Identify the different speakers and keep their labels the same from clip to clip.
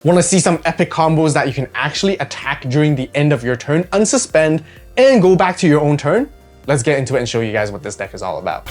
Speaker 1: Want to see some epic combos that you can actually attack during the end of your turn, unsuspend, and go back to your own turn? Let's get into it and show you guys what this deck is all about.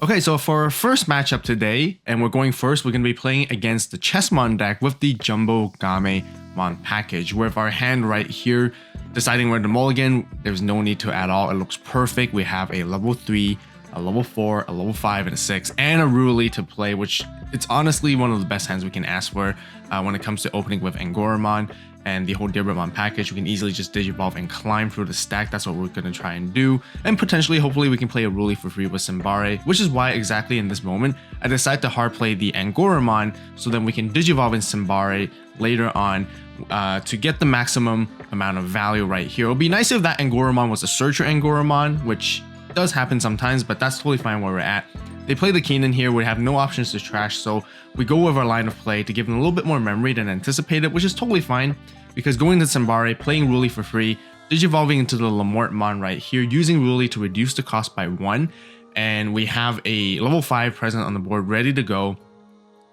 Speaker 2: Okay, so for our first matchup today, and we're going first, we're going to be playing against the Chessmon deck with the Angoramon package. With our hand right here, deciding where to mulligan, there's no need to at all. It looks perfect. We have a level 3, a level 4, a level 5, and a 6, and a Ruli to play, which it's honestly one of the best hands we can ask for when it comes to opening with Angoramon and the whole Diarbbitmon package. We can easily just Digivolve and climb through the stack. That's what we're going to try and do. And potentially, hopefully, we can play a Ruli for free with Simbare, which is why exactly in this moment, I decided to hard play the Angoramon so that we can Digivolve in Simbare later on to get the maximum amount of value right here. It would be nice if that Angoramon was a Searcher Angoramon, which does happen sometimes, but that's totally fine where we're at. They play the Kanan here, we have no options to trash, so we go with our line of play to give them a little bit more memory than anticipated, which is totally fine, because going to Simbare, playing Ruli for free, Digivolving into the Lamortmon right here, using Ruli to reduce the cost by 1, and we have a level 5 present on the board ready to go.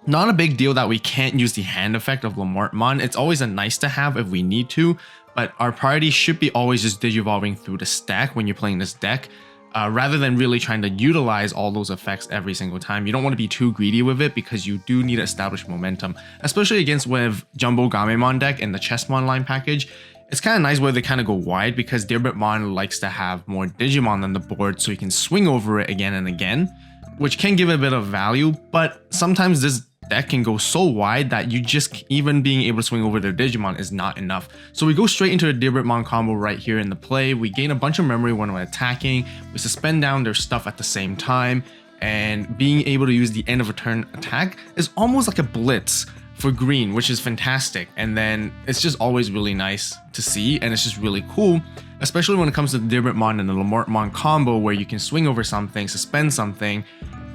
Speaker 2: Not a big deal that we can't use the hand effect of Lamortmon. It's always a nice to have if we need to, but our priority should be always just Digivolving through the stack when you're playing this deck. Rather than really trying to utilize all those effects every single time. You don't want to be too greedy with it because you do need to establish momentum, especially against with Angoramon Deck and the Chessmon line package. It's kind of nice where they kind of go wide because Diarbbitmon likes to have more Digimon on the board so you can swing over it again and again, which can give it a bit of value, but sometimes this deck can go so wide that you just even being able to swing over their Digimon is not enough. So we go straight into a Diarbbitmon combo right here in the play. We gain a bunch of memory when we're attacking. We suspend down their stuff at the same time, and being able to use the end of a turn attack is almost like a blitz for green, which is fantastic. And then it's just always really nice to see, and it's just really cool, especially when it comes to the Diarbbitmon and the Lamortmon combo where you can swing over something, suspend something,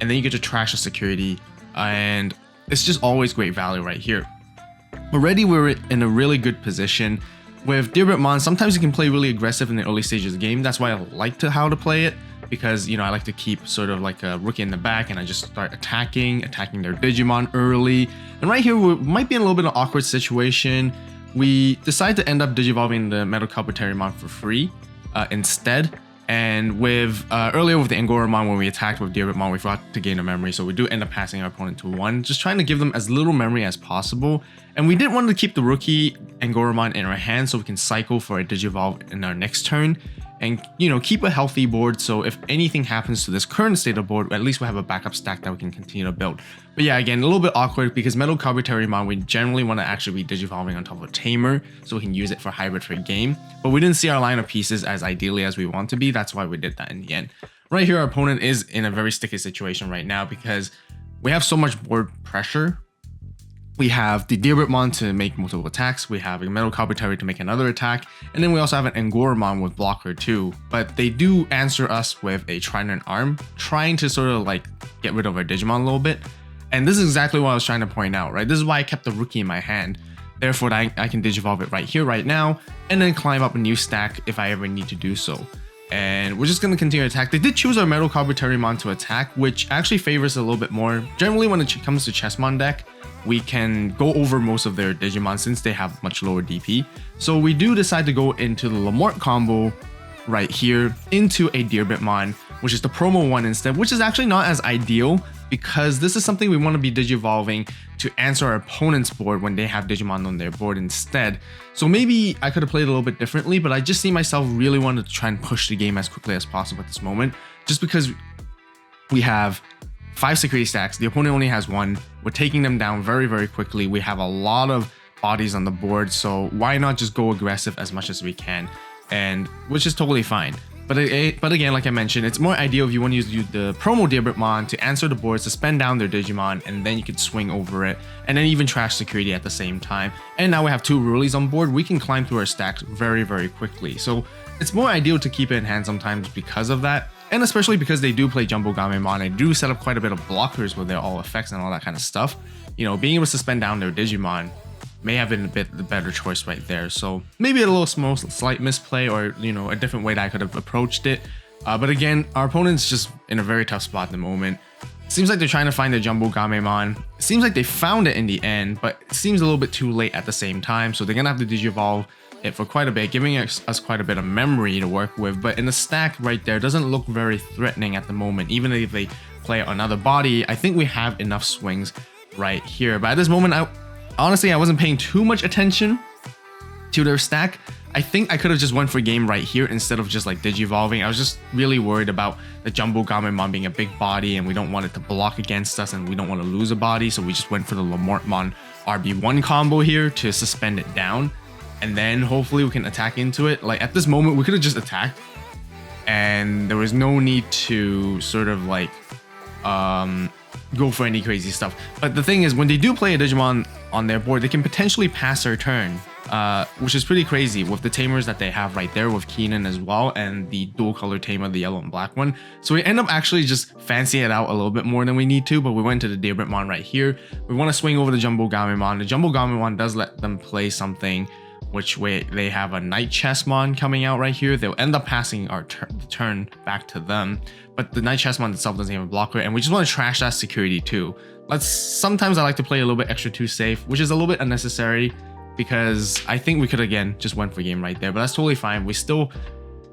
Speaker 2: and then you get to trash the security, and it's just always great value right here. Already we're in a really good position. With Diarbbitmon, sometimes you can play really aggressive in the early stages of the game. That's why I like how to play it, because I like to keep sort of like a rookie in the back and I just start attacking their Digimon early. And right here we might be in a little bit of an awkward situation. We decide to end up Digivolving the Metal Carpetarimon for free instead. And with earlier with the Angoramon, when we attacked with Diarbbitmon, we forgot to gain a memory, so we do end up passing our opponent to 1, just trying to give them as little memory as possible. And we did want to keep the rookie Angoramon in our hand so we can cycle for a Digivolve in our next turn, and keep a healthy board, so if anything happens to this current state of board, at least we have a backup stack that we can continue to build. But yeah, again, a little bit awkward because Metal Carpetarimon, we generally want to actually be Digivolving on top of a Tamer so we can use it for hybrid for game, but we didn't see our line of pieces as ideally as we want to be. That's why we did that in the end. Right here, our opponent is in a very sticky situation right now because we have so much board pressure. We have the Diarbbitmon to make multiple attacks, we have a Metal Carpetari to make another attack, and then we also have an Angoramon with blocker too. But they do answer us with a Trident Arm, trying to sort of like get rid of our Digimon a little bit. And this is exactly what I was trying to point out, right? This is why I kept the rookie in my hand. Therefore, I can Digivolve it right here, right now, and then climb up a new stack if I ever need to do so. And we're just going to continue to attack. They did choose our Metal Carpetarimon to attack, which actually favors a little bit more. Generally, when it comes to Chessmon deck, we can go over most of their Digimon since they have much lower DP. So we do decide to go into the Lamort combo right here into a Diarbbitmon, which is the promo one instead, which is actually not as ideal because this is something we want to be Digivolving to answer our opponent's board when they have Digimon on their board instead. So maybe I could have played a little bit differently, but I just see myself really wanted to try and push the game as quickly as possible at this moment, just because we have 5 security stacks, the opponent only has 1, we're taking them down very, very quickly, we have a lot of bodies on the board, so why not just go aggressive as much as we can, and which is totally fine. But again, like I mentioned, it's more ideal if you want to use the promo Diarbbitmon to answer the board, suspend down their Digimon, and then you could swing over it, and then even trash security at the same time. And now we have 2 Rulis on board, we can climb through our stacks very, very quickly. So it's more ideal to keep it in hand sometimes because of that. And especially because they do play Angoramon, they do set up quite a bit of blockers with their all effects and all that kind of stuff. Being able to suspend down their Digimon may have been a bit the better choice right there. So maybe a little slight misplay, or a different way that I could have approached it. But again, our opponent's just in a very tough spot at the moment. Seems like they're trying to find the Jumbo Gamemon. It seems like they found it in the end, but it seems a little bit too late at the same time. So they're gonna have to Digivolve it for quite a bit, giving us quite a bit of memory to work with. But in the stack right there, doesn't look very threatening at the moment. Even if they play another body, I think we have enough swings right here. But at this moment, honestly, I wasn't paying too much attention to their stack. I think I could have just went for game right here instead of just like Digivolving. I was just really worried about the Jumbo Gamemon being a big body and we don't want it to block against us and we don't want to lose a body. So we just went for the Lamortmon RB1 combo here to suspend it down. And then hopefully we can attack into it. Like at this moment, we could have just attacked and there was no need to sort of like go for any crazy stuff. But the thing is, when they do play a Digimon on their board, they can potentially pass their turn. Which is pretty crazy with the tamers that they have right there with Keenan as well and the dual color tamer, the yellow and black one. So we end up actually just fancying it out a little bit more than we need to, but we went to the Diarbbitmon right here. We want to swing over the Jumbo Gamemon. The Jumbo Gamemon does let them play something, which way they have a Night Chessmon coming out right here. They'll end up passing our turn back to them, but the Night Chessmon itself doesn't have a blocker, and we just want to trash that security too. Sometimes I like to play a little bit extra too safe, which is a little bit unnecessary, because I think we could again just went for game right there, but that's totally fine. We still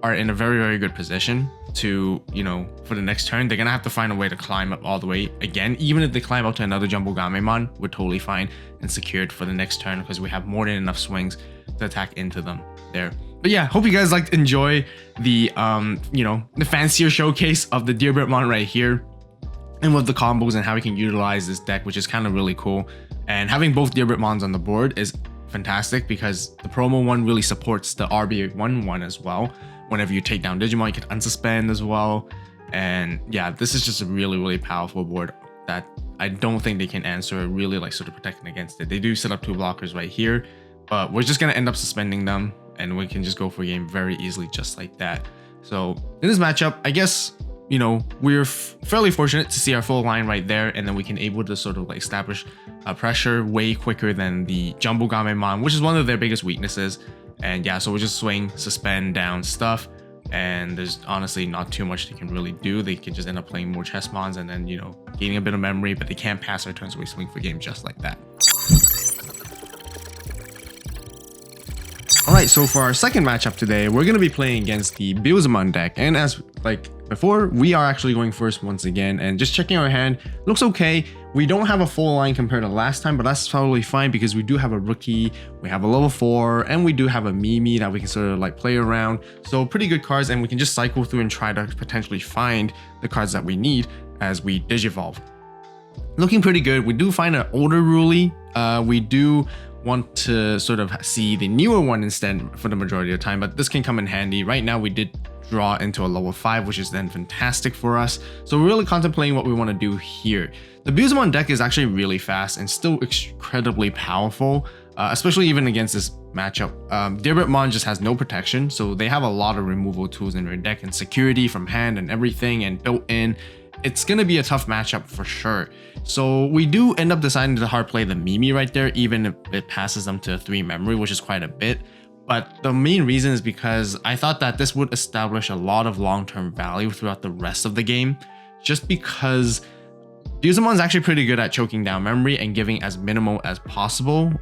Speaker 2: are in a very, very good position to, you know, for the next turn. They're gonna have to find a way to climb up all the way again. Even if they climb up to another Jumbo Gamemon, we're totally fine and secured for the next turn because we have more than enough swings to attack into them there. But yeah, hope you guys enjoy the you know, the fancier showcase of the Diarbbitmon right here, and with the combos and how we can utilize this deck, which is kind of really cool. And having both Diarbbitmons on the board is fantastic because the promo one really supports the RB1 one as well. Whenever you take down Digimon, you can unsuspend as well. And yeah, this is just a really, really powerful board that I don't think they can answer really like sort of protecting against it. They do set up 2 blockers right here, but we're just gonna end up suspending them and we can just go for a game very easily just like that. So in this matchup, I guess, you know, we're fairly fortunate to see our full line right there, and then we can able to sort of like establish pressure way quicker than the Jumbo Gamemon, which is one of their biggest weaknesses. And yeah, so we just swing, suspend down stuff, and there's honestly not too much they can really do. They can just end up playing more Chessmons and then, you know, gaining a bit of memory, but they can't pass our turns, so we swing for game just like that. Alright, so for our second matchup today, we're going to be playing against the Digimon deck, and as like before, we are actually going first once again, and just checking our hand, looks okay. We don't have a full line compared to last time, but that's totally fine because we do have a rookie, we have a level 4, and we do have a Mimi that we can sort of like play around. So pretty good cards, and we can just cycle through and try to potentially find the cards that we need as we Digivolve. Looking pretty good. We do find an older Ruli. We do want to sort of see the newer one instead for the majority of the time, but this can come in handy. Right now we did draw into a level 5, which is then fantastic for us. So we're really contemplating what we want to do here. The Digimon deck is actually really fast and still incredibly powerful, especially even against this matchup. Diarbbitmon just has no protection, so they have a lot of removal tools in their deck and security from hand and everything and built in. It's going to be a tough matchup for sure. So we do end up deciding to hard play the Mimi right there, even if it passes them to 3 memory, which is quite a bit. But the main reason is because I thought that this would establish a lot of long-term value throughout the rest of the game, just because Digimon's actually pretty good at choking down memory and giving as minimal as possible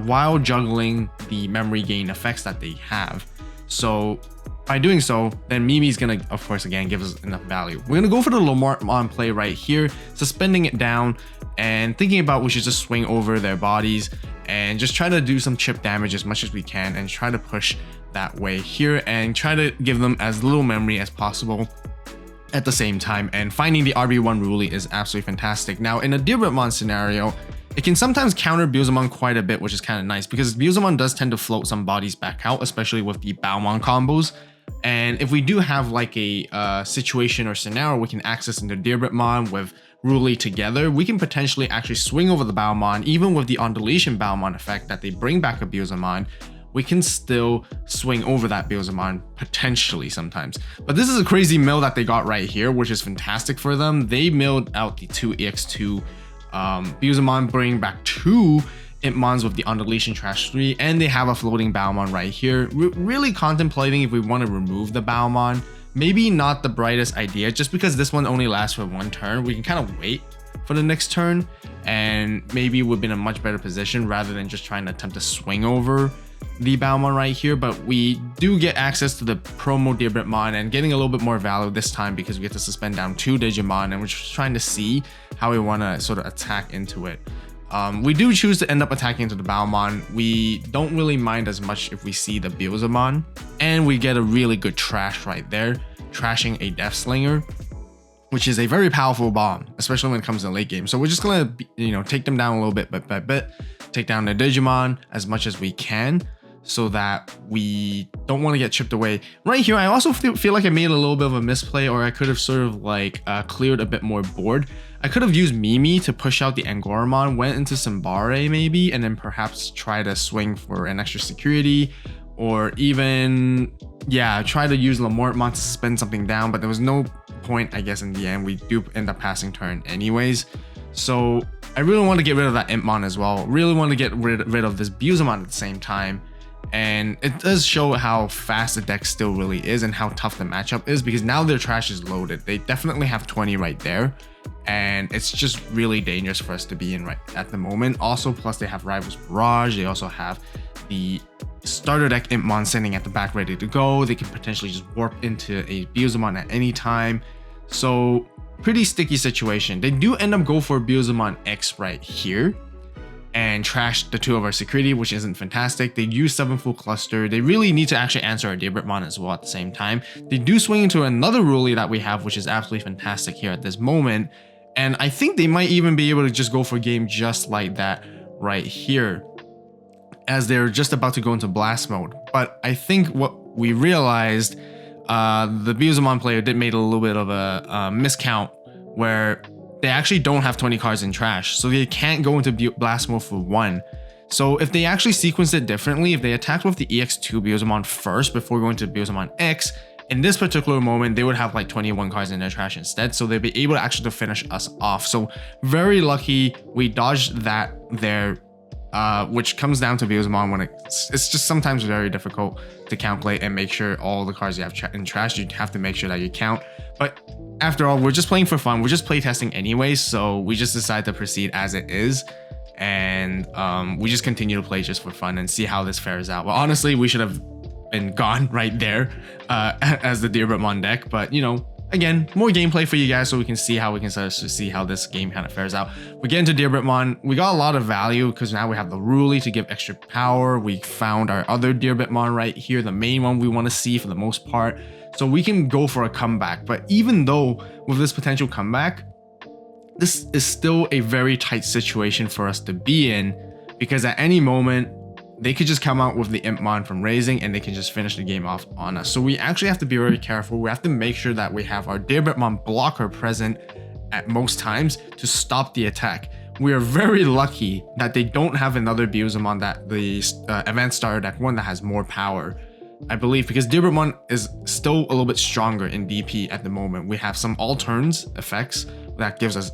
Speaker 2: while juggling the memory gain effects that they have. So by doing so, then Mimi's gonna, of course, again, give us enough value. We're gonna go for the Lamortmon play right here, suspending it down and thinking about we should just swing over their bodies and just try to do some chip damage as much as we can and try to push that way here and try to give them as little memory as possible at the same time. And finding the RB1 Ruli is absolutely fantastic. Now in a Diarbbitmon scenario, it can sometimes counter Digimon quite a bit, which is kind of nice because Digimon does tend to float some bodies back out, especially with the Baomon combos. And if we do have like a situation or scenario we can access into Diarbbitmon with Ruli together, we can potentially actually swing over the Baomon. Even with the undulation Baomon effect that they bring back a Digimon, we can still swing over that Digimon potentially sometimes. But this is a crazy mill that they got right here, which is fantastic for them. They milled out the 2 EX2 Digimon, bring back 2 Impmons with the undulation trash 3, and they have a floating Baomon right here. We're really contemplating if we want to remove the Baomon maybe not the brightest idea, just because this one only lasts for one turn. We can kind of wait for the next turn, and maybe we've been in a much better position rather than just trying to attempt to swing over the AVAULT right here. But we do get access to the promo Diarbbitmon and getting a little bit more value this time because we get to suspend down 2 Digimon, and we're just trying to see how we want to sort of attack into it. We do choose to end up attacking into the Baomon. We don't really mind as much if we see the Beelzemon, and we get a really good trash right there, trashing a Death Slinger, which is a very powerful bomb, especially when it comes to late game. So we're just gonna, take them down a little bit by bit, take down the Digimon as much as we can, so that we don't want to get chipped away. Right here, I also feel like I made a little bit of a misplay, or I could have sort of like cleared a bit more board. I could have used Mimi to push out the Angoramon, went into Simbare maybe, and then perhaps try to swing for an extra security, or even, try to use Lamortmon to suspend something down, but there was no point, I guess, in the end. We do end up passing turn anyways. So I really want to get rid of that Impmon as well. Really want to get rid of this Beelzemon at the same time. And it does show how fast the deck still really is and how tough the matchup is, because now their trash is loaded. They definitely have 20 right there, and it's just really dangerous for us to be in right at the moment. Also, plus they have Rivals Barrage. They also have the starter deck Impmon sitting at the back ready to go. They can potentially just warp into a Beelzemon at any time. So pretty sticky situation. They do end up go for Beelzemon X right here and trash the 2 of our security, which isn't fantastic. They use 7 full cluster. They really need to actually answer our Diarbbitmon as well at the same time. They do swing into another Ruli that we have, which is absolutely fantastic here at this moment. And I think they might even be able to just go for game just like that right here, as they're just about to go into blast mode. But I think what we realized, the Beelzemon player did make a little bit of a miscount, where they actually don't have 20 cards in trash, so they can't go into blast mode for 1. So if they actually sequenced it differently, if they attacked with the EX2 Beelzemon first before going to Beelzemon X, in this particular moment, they would have like 21 cards in their trash instead, so they'd be able to actually finish us off. So very lucky we dodged that there, which comes down to Beelzemon when it's just sometimes very difficult to calculate and make sure all the cards you have in trash, you have to make sure that you count. But after all, we're just playing for fun. We're just play testing anyway, so we just decide to proceed as it is. And we just continue to play just for fun and see how this fares out. Well, honestly, we should have been gone right there as the Diarbbitmon deck. But, again, more gameplay for you guys so we can see how we can start to see how this game kind of fares out. We get into Diarbbitmon. We got a lot of value because now we have the Ruli to give extra power. We found our other Diarbbitmon right here, the main one we want to see for the most part. So we can go for a comeback. But even though with this potential comeback, this is still a very tight situation for us to be in, because at any moment, they could just come out with the Impmon from raising and they can just finish the game off on us. So we actually have to be very careful. We have to make sure that we have our Diarbbitmon blocker present at most times to stop the attack. We are very lucky that they don't have another Beelzemon, that the Advanced Starter Deck one that has more power, I believe, because Diarbbitmon is still a little bit stronger in DP at the moment. We have some all-turns effects that gives us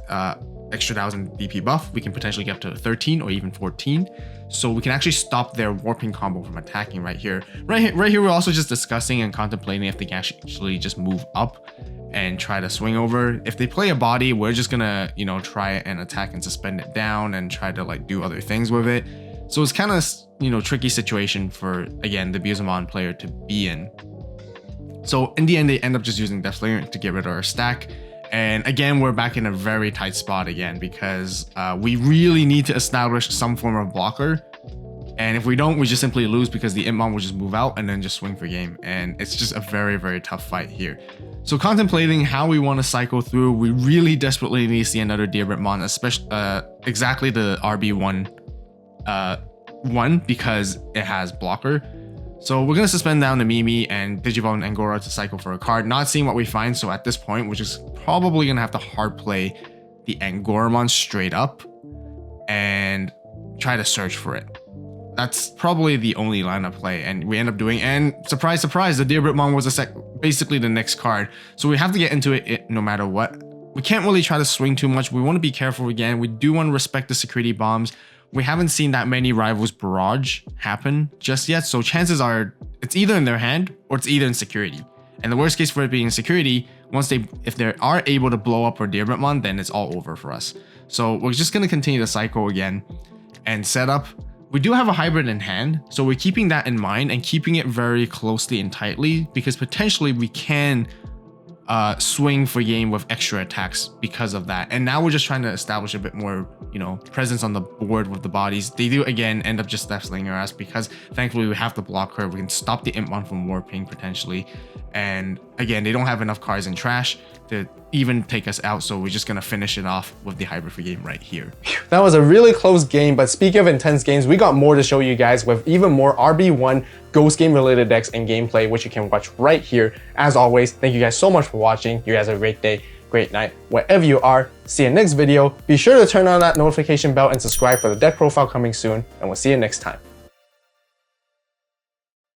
Speaker 2: extra 1000 DP buff. We can potentially get up to 13 or even 14. So we can actually stop their warping combo from attacking right here. Right here, we're also just discussing and contemplating if they can actually just move up and try to swing over. If they play a body, we're just gonna, try and attack and suspend it down and try to like do other things with it. So it's kind of, tricky situation for, again, the Beelzemon player to be in. So in the end, they end up just using Death Slinger to get rid of our stack. And again, we're back in a very tight spot again, because we really need to establish some form of blocker. And if we don't, we just simply lose, because the Impmon will just move out and then just swing for game. And it's just a very, very tough fight here. So contemplating how we want to cycle through, we really desperately need to see another Diarbbitmon, especially exactly the RB1 one, because it has blocker. So we're going to suspend down the Mimi and Digimon Angora to cycle for a card, not seeing what we find. So at this point, we're just probably going to have to hard play the Angoramon straight up and try to search for it. That's probably the only line of play, and we end up doing, and surprise, surprise, the Diarbbitmon was basically the next card. So we have to get into it no matter what. We can't really try to swing too much. We want to be careful again. We do want to respect the security bombs. We haven't seen that many Rivals Barrage happen just yet, so chances are it's either in their hand or it's either in security. And the worst case for it being security, if they are able to blow up our Diarbbitmon, then it's all over for us. So we're just going to continue the cycle again and set up. We do have a hybrid in hand, so we're keeping that in mind and keeping it very closely and tightly, because potentially we can swing for game with extra attacks because of that. And now we're just trying to establish a bit more, presence on the board with the bodies. They do again end up just slinging our ass, because thankfully we have to block her. We can stop the Impmon from warping potentially. And again, they don't have enough cards in trash to even take us out, so we're just gonna finish it off with the hybrid for game right here.
Speaker 1: That was a really close game, but speaking of intense games, we got more to show you guys with even more RB1 Ghost game related decks and gameplay, which you can watch right here. As always, thank you guys so much for watching. You guys have a great day, great night, wherever you are. See you next video. Be sure to turn on that notification bell and subscribe for the deck profile coming soon, and we'll see you next time.